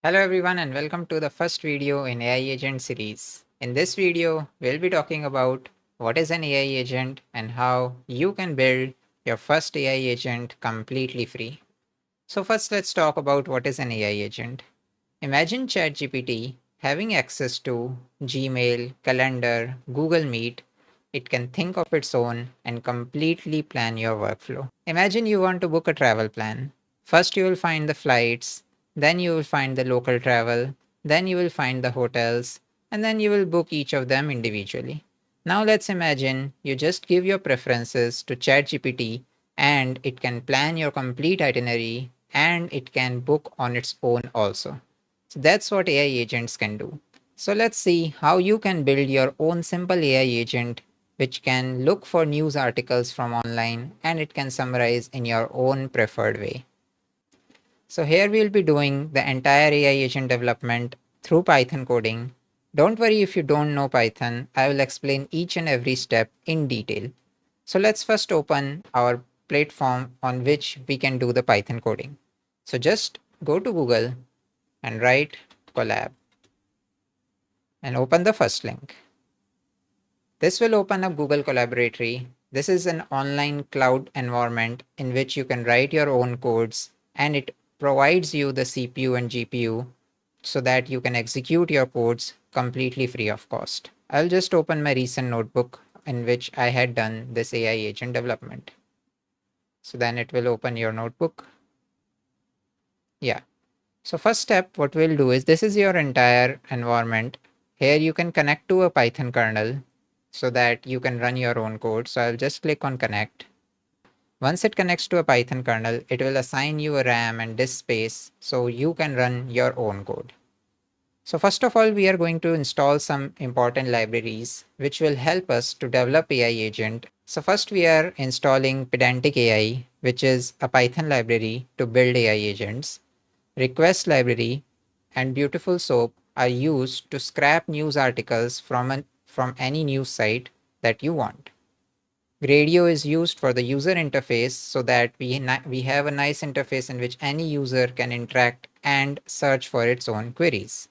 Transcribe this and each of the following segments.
Hello everyone and welcome to the first video in AI agent series. In this video, we'll be talking about what is an AI agent and how you can build your first AI agent completely free. So first let's talk about what is an AI agent. Imagine ChatGPT having access to Gmail, Calendar, Google Meet. It can think of its own and completely plan your workflow. Imagine you want to book a travel plan. First, you will find the flights, then, you will find the local travel, then, you will find the hotels, and then you will book each of them individually. Now, let's imagine you just give your preferences to ChatGPT and it can plan your complete itinerary and it can book on its own also. So that's what AI agents can do. So let's see how you can build your own simple AI agent which can look for news articles from online and it can summarize in your own preferred way. So here we'll be doing the entire AI agent development through Python coding. Don't worry if you don't know Python, I will explain each and every step in detail. So let's first open our platform on which we can do the Python coding. So just go to Google and write Colab and open the first link. This will open up Google Collaboratory. This is an online cloud environment in which you can write your own codes and it provides you the CPU and GPU so that you can execute your codes completely free of cost. I'll just open my recent notebook in which I had done this AI agent development. So then it will open your notebook. Yeah. So first step, what we'll do is this is your entire environment. Here you can connect to a Python kernel so that you can run your own code. So I'll just click on connect. Once it connects to a Python kernel, it will assign you a RAM and disk space so you can run your own code. So first of all, we are going to install some important libraries which will help us to develop AI agent. So first we are installing Pydantic AI, which is a Python library to build AI agents. Request library and Beautiful Soap are used to scrap news articles from any news site that you want. Gradio is used for the user interface so that we have a nice interface in which any user can interact and search for its own queries.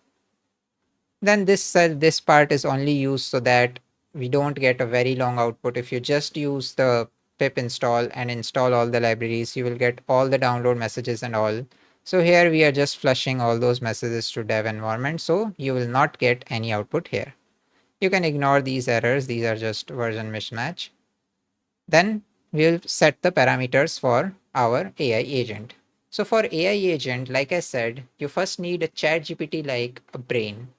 Then this part is only used so that we don't get a very long output. If you just use the pip install and install all the libraries, you will get all the download messages and all. So here we are just flushing all those messages to dev environment, so you will not get any output here. You can ignore these errors, these are just version mismatch. Then we'll set the parameters for our AI agent. So for AI agent, like I said, you first need a ChatGPT like a brain.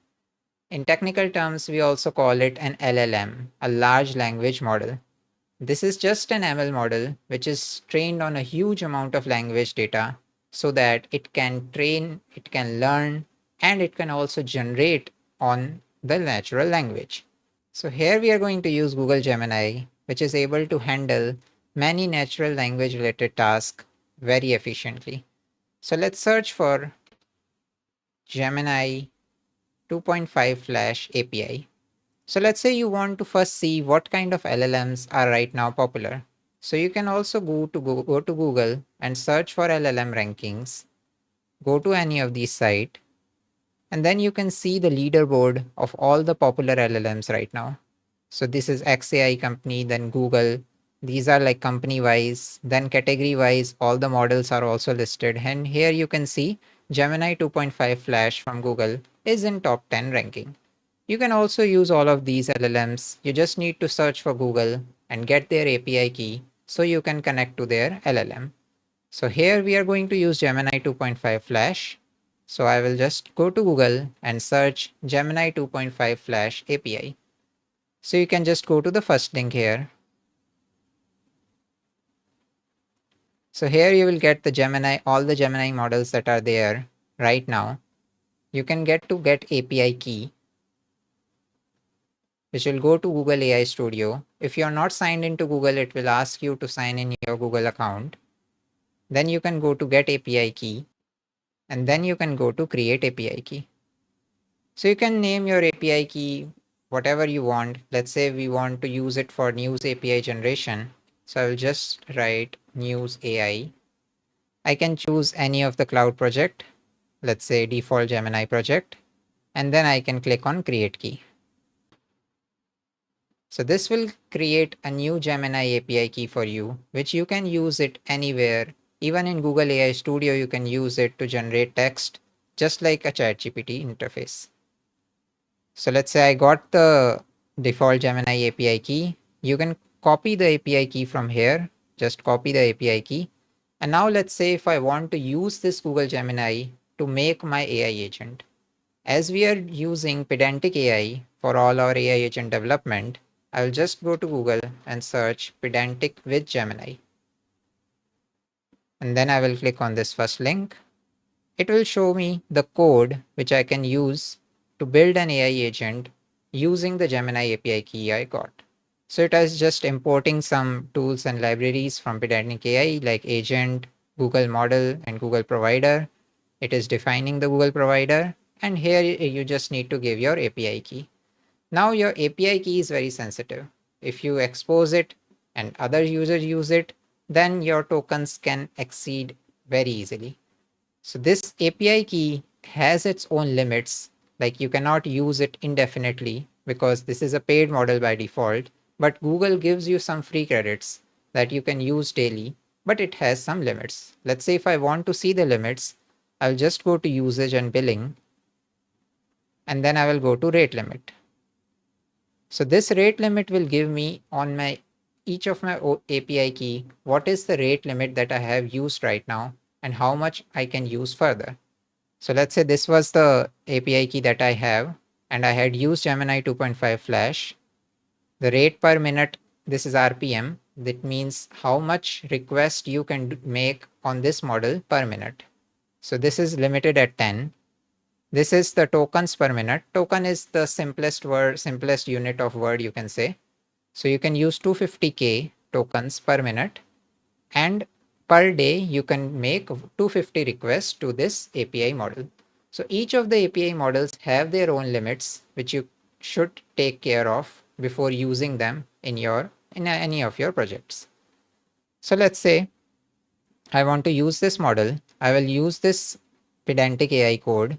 In technical terms, we also call it an LLM, a large language model. This is just an ML model which is trained on a huge amount of language data so that it can train, it can learn, and it can also generate on the natural language. So here we are going to use Google Gemini, which is able to handle many natural language related tasks very efficiently. So let's search for Gemini 2.5 Flash API. So let's say you want to first see what kind of LLMs are right now popular. So you can also go to Google and search for LLM rankings. Go to any of these sites and then you can see the leaderboard of all the popular LLMs right now. So this is XAI company, then Google. These are like company wise, then category wise, all the models are also listed. And here you can see Gemini 2.5 Flash from Google is in top 10 ranking. You can also use all of these LLMs. You just need to search for Google and get their API key so you can connect to their LLM. So here we are going to use Gemini 2.5 Flash. So I will just go to Google and search Gemini 2.5 Flash API. So you can just go to the first link here. So here you will get the Gemini, all the Gemini models that are there right now. You can get API key, which will go to Google AI Studio. If you are not signed into Google, it will ask you to sign in your Google account. Then you can go to get API key and then you can go to create API key. So you can name your API key whatever you want. Let's say we want to use it for news API generation. So I will just write news AI. I can choose any of the cloud project let's say default Gemini project, and then I can click on create key. So this will create a new Gemini API key for you, which you can use it anywhere. Even in Google AI Studio, you can use it to generate text, just like a ChatGPT interface. So let's say I got the default Gemini API key. You can copy the API key from here. Just copy the API key. And now let's say if I want to use this Google Gemini to make my AI agent. As we are using Pydantic AI for all our AI agent development, I'll just go to Google and search Pydantic with Gemini. And then I will click on this first link. It will show me the code which I can use to build an AI agent using the Gemini API key I got. So it is just importing some tools and libraries from Pydantic AI like agent, Google model, and Google provider. It is defining the Google provider, and here you just need to give your API key. Now your API key is very sensitive. If you expose it and other users use it, then your tokens can exceed very easily. So this API key has its own limits, like you cannot use it indefinitely because this is a paid model by default, but Google gives you some free credits that you can use daily, but it has some limits. Let's say if I want to see the limits, I'll just go to usage and billing, and then I will go to rate limit. So this rate limit will give me on my each of my API key, what is the rate limit that I have used right now and how much I can use further. So let's say this was the API key that I have and I had used Gemini 2.5 Flash. The rate per minute, this is RPM. That means how much request you can make on this model per minute. So this is limited at 10. This is the tokens per minute. Token is the simplest unit of word you can say. So you can use 250k tokens per minute, and per day you can make 250 requests to this API model. So each of the API models have their own limits, which you should take care of before using them in any of your projects. So let's say I want to use this model. I will use this Pydantic AI code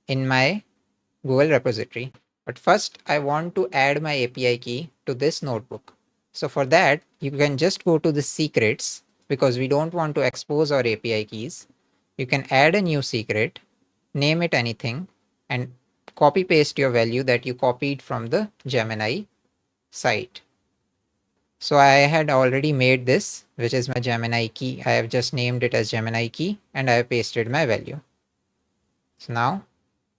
in my Google repository. But first I want to add my API key to this notebook. So for that, you can just go to the secrets because we don't want to expose our API keys. You can add a new secret, name it anything, and copy paste your value that you copied from the Gemini site. So I had already made this, which is my Gemini key. I have just named it as Gemini key and I have pasted my value. So now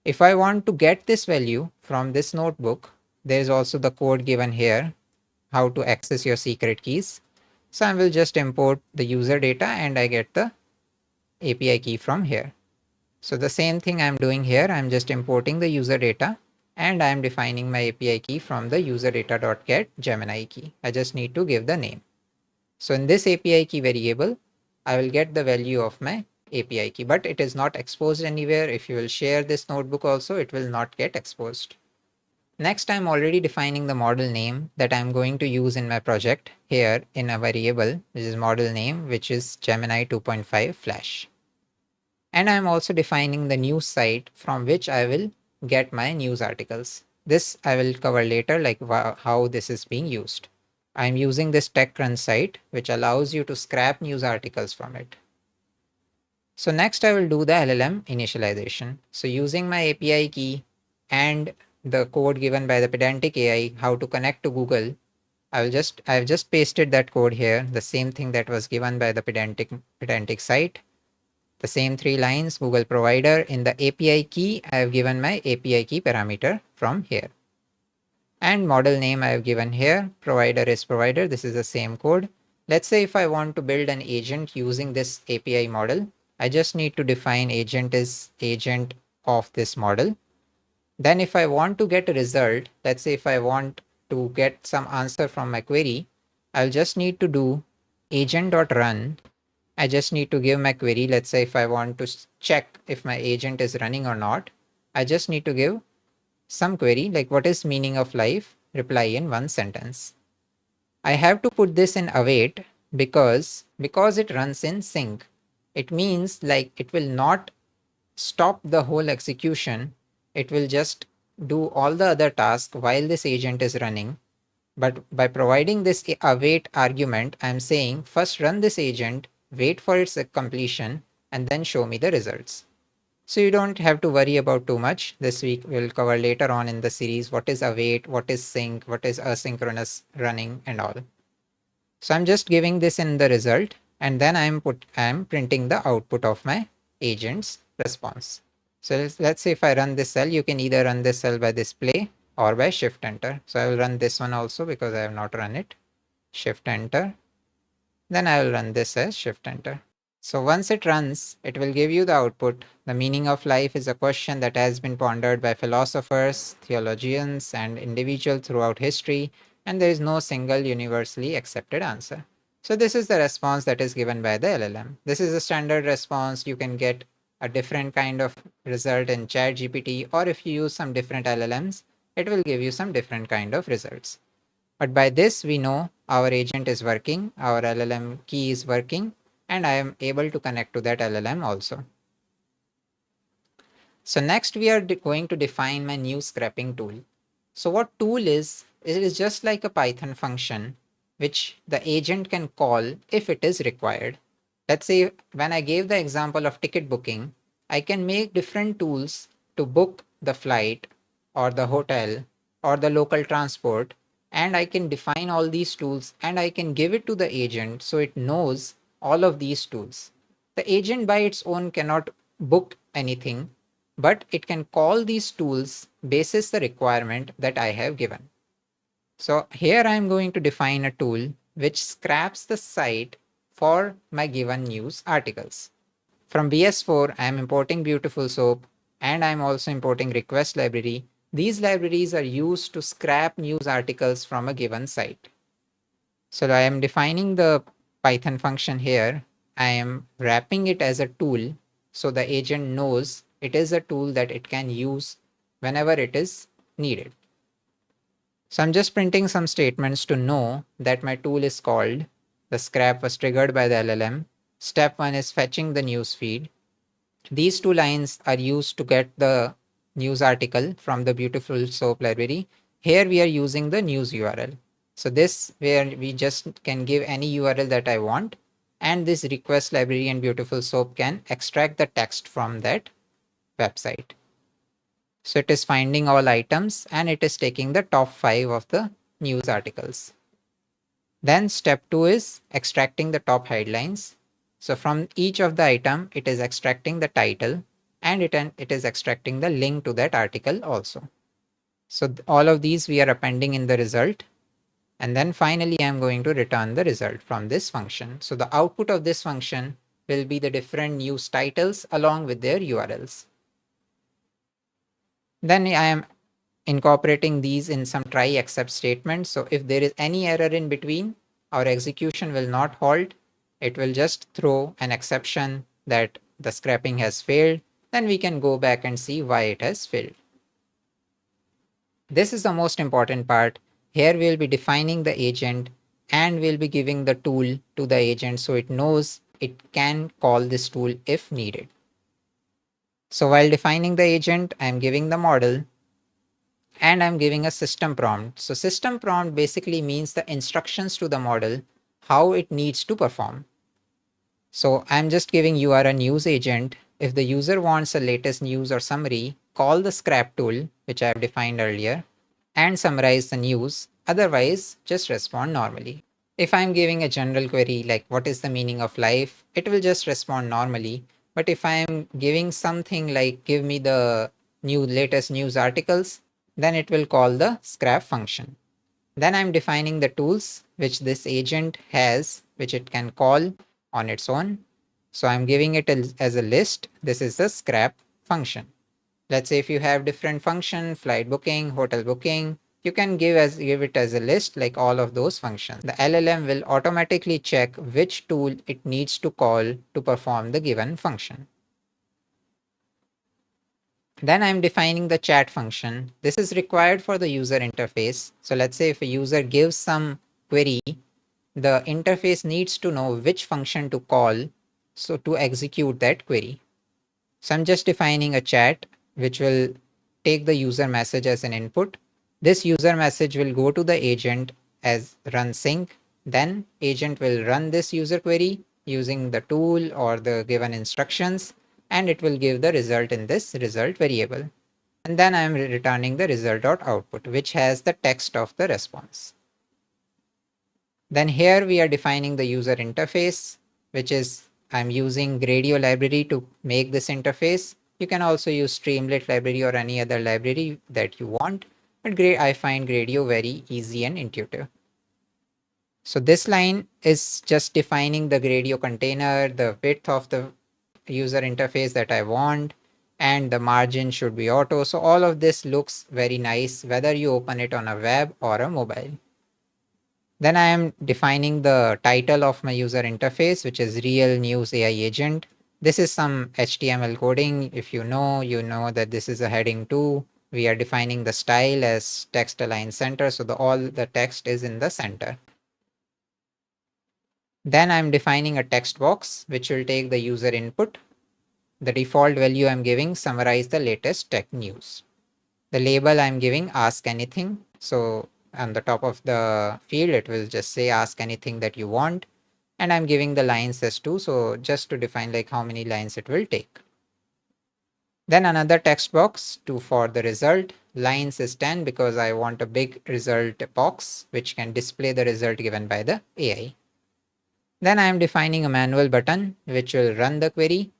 if I want to get this value from this notebook, there is also the code given here, how to access your secret keys. So I will just import the user data and I get the API key from here. So the same thing I'm doing here, I'm just importing the user data and I'm defining my API key from the user data.get Gemini key. I just need to give the name. So in this API key variable, I will get the value of my API key, but it is not exposed anywhere. If you will share this notebook also, it will not get exposed. Next, I'm already defining the model name that I'm going to use in my project here in a variable, which is model name, which is Gemini 2.5 Flash. And I'm also defining the news site from which I will get my news articles. This I will cover later, like how this is being used. I'm using this TechCrunch site, which allows you to scrap news articles from it. So next I will do the LLM initialization. So using my API key and the code given by the Pydantic AI, how to connect to Google, I've just pasted that code here, the same thing that was given by the Pydantic site. The same 3 lines, Google provider. In the API key, I have given my API key parameter from here. And model name I have given here, provider is provider. This is the same code. Let's say if I want to build an agent using this API model, I just need to define agent is agent of this model. Then if I want to get a result, let's say if I want to get some answer from my query, I'll just need to do agent.run. I just need to give my query. Let's say if I want to check if my agent is running or not, I just need to give some query like what is meaning of life, reply in 1 sentence. I have to put this in await because it runs in sync. It means like it will not stop the whole execution. It will just do all the other tasks while this agent is running. But by providing this await argument, I'm saying first run this agent, wait for its completion, and then show me the results. So you don't have to worry about too much. This week we'll cover later on in the series what is await, what is sync, what is asynchronous running and all. So I'm just giving this in the result, and then I'm printing the output of my agent's response. So let's say if I run this cell, you can either run this cell by display or by shift enter. So I will run this one also because I have not run it. Shift enter. Then I will run this as shift enter. So once it runs, it will give you the output. The meaning of life is a question that has been pondered by philosophers, theologians, and individuals throughout history, and there is no single universally accepted answer. So this is the response that is given by the LLM. This is a standard response. You can get a different kind of result in ChatGPT, or if you use some different LLMs, it will give you some different kind of results. But by this, we know our agent is working, our LLM key is working, and I am able to connect to that LLM also. So next we are going to define my new scrapping tool. So what tool is, it is just like a Python function which the agent can call if it is required. Let's say when I gave the example of ticket booking, I can make different tools to book the flight or the hotel or the local transport, and I can define all these tools and I can give it to the agent so it knows all of these tools. The agent by its own cannot book anything, but it can call these tools basis the requirement that I have given. So here I'm going to define a tool which scraps the site for my given news articles. From BS4, I am importing Beautiful Soap and I'm also importing request library. These libraries are used to scrap news articles from a given site. So I am defining the Python function here. I am wrapping it as a tool so the agent knows it is a tool that it can use whenever it is needed. So I'm just printing some statements to know that my tool is called. The scrap was triggered by the LLM. Step 1 is fetching the news feed. These two lines are used to get the news article from the Beautiful Soap library. Here we are using the news URL. So this where we just can give any URL that I want, and this request library and Beautiful Soap can extract the text from that website. So it is finding all items and it is taking the top 5 of the news articles. Then step 2 is extracting the top headlines. So from each of the item, it is extracting the title and it is extracting the link to that article also. So all of these we are appending in the result. And then finally, I'm going to return the result from this function. So the output of this function will be the different news titles along with their URLs. Then I am incorporating these in some try except statements. So if there is any error in between, our execution will not halt. It will just throw an exception that the scrapping has failed. Then we can go back and see why it has failed. This is the most important part. Here we'll be defining the agent and we'll be giving the tool to the agent so it knows it can call this tool if needed. So while defining the agent, I'm giving the model and I'm giving a system prompt. So system prompt basically means the instructions to the model, how it needs to perform. So I'm just giving you are a news agent. If the user wants a latest news or summary, call the scrap tool, which I have defined earlier, and summarize the news. Otherwise, just respond normally. If I'm giving a general query like what is the meaning of life, it will just respond normally. But if I'm giving something like give me the latest news articles, then it will call the scrap function. Then I'm defining the tools which this agent has, which it can call on its own. So I'm giving it as a list. This is the scrap function. Let's say if you have different function, flight booking, hotel booking, you can give it as a list like all of those functions. The LLM will automatically check which tool it needs to call to perform the given function. Then I'm defining the chat function. This is required for the user interface. So let's say if a user gives some query, the interface needs to know which function to call so to execute that query. So I'm just defining a chat which will take the user message as an input. This user message will go to the agent as run sync. Then agent will run this user query using the tool or the given instructions, and it will give the result in this result variable. And then I'm returning the result.output, which has the text of the response. Then here we are defining the user interface, which is I'm using Gradio library to make this interface. You can also use Streamlit library or any other library that you want, but I find Gradio very easy and intuitive. So this line is just defining the Gradio container, the width of the user interface that I want, and the margin should be auto. So all of this looks very nice, whether you open it on a web or a mobile. Then I am defining the title of my user interface, which is Real News AI Agent. This is some HTML coding. If you know that this is a heading 2. We are defining the style as text align center. So all the text is in the center. Then I'm defining a text box, which will take the user input. The default value I'm giving summarize the latest tech news. The label I'm giving ask anything. So on the top of the field, it will just say ask anything that you want. And I'm giving the lines as 2. So just to define like how many lines it will take. Then another text box for the result. Lines is 10 because I want a big result box which can display the result given by the AI. Then I am defining a manual button which will run the query.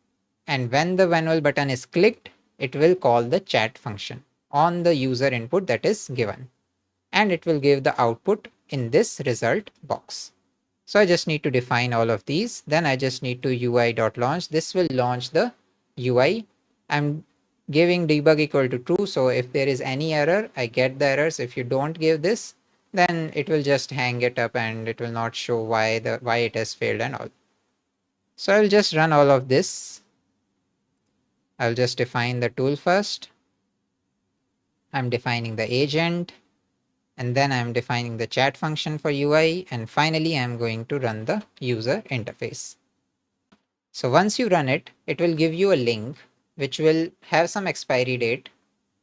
And when the manual button is clicked, it will call the chat function on the user input that is given. And it will give the output in this result box. So I just need to define all of these. Then I just need to UI.launch. This will launch the UI. I'm giving debug equal to true. So if there is any error, I get the errors. If you don't give this, then it will just hang it up and it will not show why it has failed and all. So I'll just run all of this. I'll just define the tool first. I'm defining the agent. And then I'm defining the chat function for UI. And finally, I'm going to run the user interface. So once you run it, it will give you a link which will have some expiry date.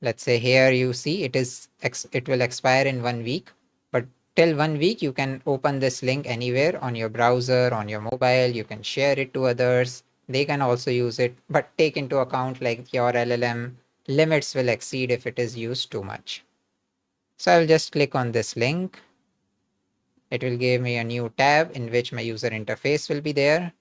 Let's say here you see it will expire in 1 week, but till 1 week you can open this link anywhere on your browser, on your mobile. You can share it to others. They can also use it, but take into account like your LLM limits will exceed if it is used too much. So I'll just click on this link. It will give me a new tab in which my user interface will be there.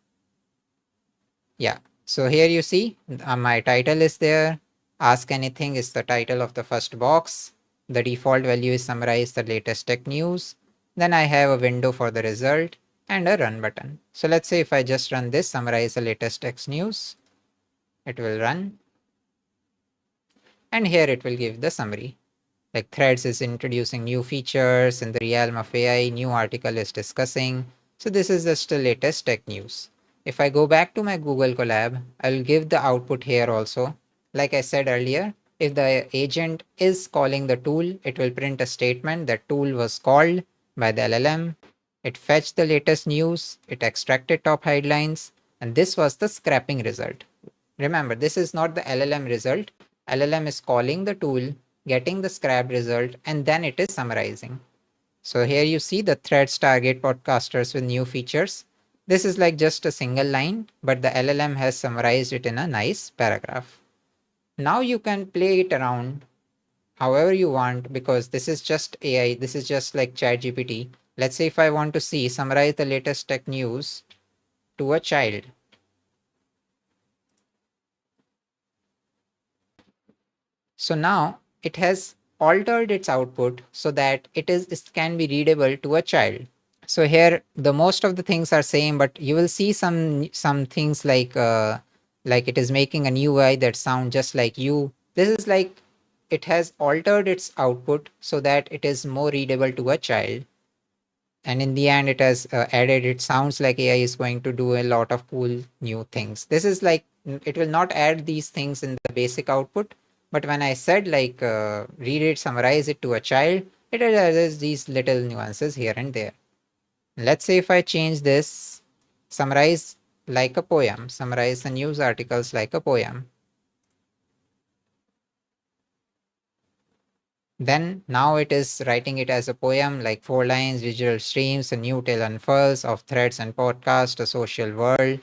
Yeah, so here you see my title is there. Ask anything is the title of the first box. The default value is summarize the latest tech news. Then I have a window for the result and a run button. So let's say if I just run this, summarize the latest tech news, it will run. And here it will give the summary. Like Threads is introducing new features in the realm of AI, new article is discussing. So this is just the latest tech news. If I go back to my Google Colab, I'll give the output here also. Like I said earlier, if the agent is calling the tool, it will print a statement that tool was called by the LLM. It fetched the latest news, it extracted top headlines, and this was the scrapping result. Remember, this is not the LLM result. LLM is calling the tool, getting the scrap result, and then it is summarizing. So here you see the threads target podcasters with new features. This is like just a single line, but the LLM has summarized it in a nice paragraph. Now you can play it around however you want because this is just AI. This is just like ChatGPT. Let's say if I want to see summarize the latest tech news to a child. So now it has altered its output so that it can be readable to a child. So here the most of the things are same, but you will see some things like it is making a new UI that sound just like you. This is like it has altered its output so that it is more readable to a child. And in the end, it has added, it sounds like AI is going to do a lot of cool new things. This is like, it will not add these things in the basic output. But when I said like read it, summarize it to a child, it adds these little nuances here and there. Let's say if I change this, summarize like a poem, summarize the news articles like a poem. Then now it is writing it as a poem, like 4 lines, visual streams, a new tale unfurls of threads and podcast, a social world,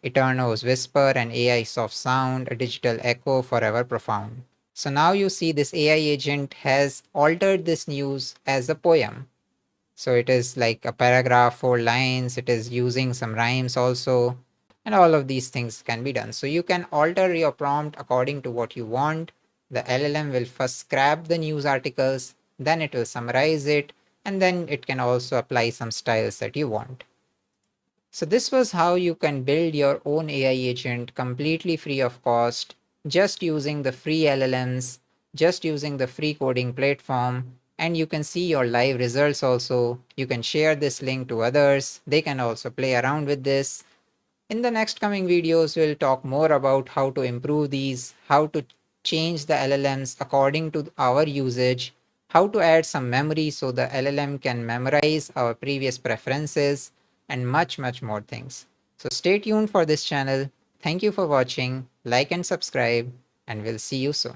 Eterno's whisper, an AI soft sound, a digital echo forever profound. So now you see this AI agent has altered this news as a poem. So it is like a paragraph, 4 lines, it is using some rhymes also, and all of these things can be done. So you can alter your prompt according to what you want. The LLM will first scrap the news articles, then it will summarize it, and then it can also apply some styles that you want. So this was how you can build your own AI agent completely free of cost, just using the free LLMs, just using the free coding platform, and you can see your live results also. You can share this link to others. They can also play around with this. In the next coming videos, we'll talk more about how to improve these, how to change the LLMs according to our usage, how to add some memory so the LLM can memorize our previous preferences, and much, much more things. So stay tuned for this channel. Thank you for watching, like and subscribe, and we'll see you soon.